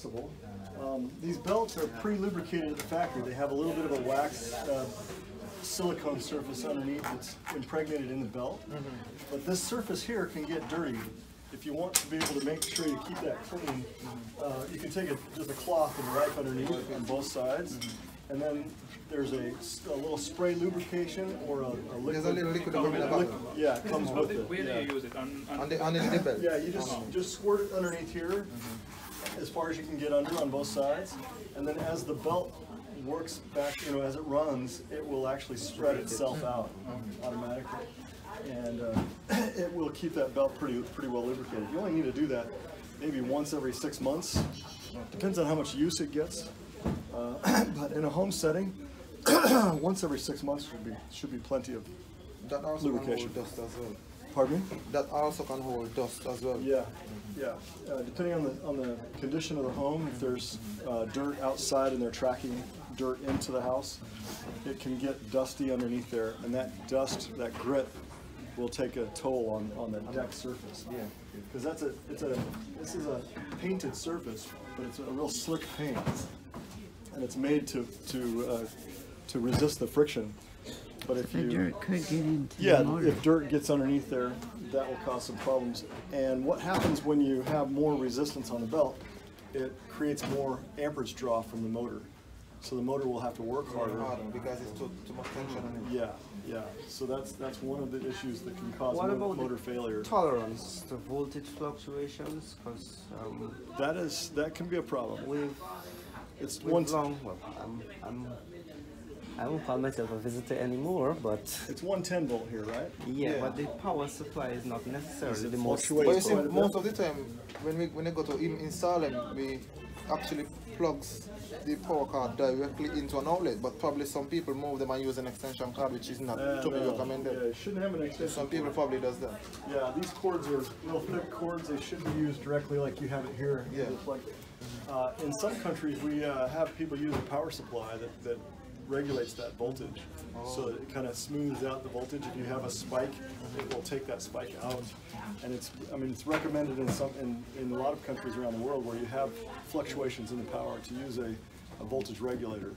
adjustable. These belts are pre-lubricated at the factory. They have a little bit of a wax silicone surface underneath that's impregnated in the belt. But this surface here can get dirty. If you want to be able to make sure you keep that clean, you can take just a cloth and wipe underneath on both sides. And then there's a little spray lubrication or a liquid. There's a little liquid. Yeah, it comes with it. Where do you use it? On the belt? Yeah, you just squirt it underneath here, as far as you can get under on both sides. And then as the belt works back, as it runs, it will actually spread itself out automatically. And it will keep that belt pretty well lubricated. You only need to do that maybe once every 6 months. Depends on how much use it gets. But in a home setting, once every 6 months should be plenty of that also lubrication. Can hold dust as well. Pardon me? That also can hold dust as well. Yeah, yeah. Depending on the condition of the home, if there's dirt outside and they're tracking dirt into the house, it can get dusty underneath there, and that dust, that grit, will take a toll on the deck surface. Yeah. Because this is a painted surface, but it's a real slick paint, and it's made to resist the friction. But if dirt could get into the motor. If dirt gets underneath there, that will cause some problems. And what happens when you have more resistance on the belt? It creates more amperage draw from the motor. So the motor will have to work harder because it's too much tension on it. Yeah. So that's one of the issues that can cause motor failure. Tolerance to voltage fluctuations, because that can be a problem. I won't call myself a visitor anymore, but it's 110 volt here, right? Yeah, but the power supply is not necessarily the most. But you see, most of the time when we go to install them, we actually plugs the power cord directly into an outlet, but probably some people move them and use an extension cord, which is not to be recommended. Yeah, you shouldn't have an extension. Some people probably does that. Yeah, these cords are real thick cords. They should be used directly like you have it here. Yeah. In some countries, we have people use a power supply that regulates that voltage, so that it kind of smooths out the voltage. If you have a spike, it will take that spike out. And it's recommended in a lot of countries around the world where you have fluctuations in the power to use a voltage regulator.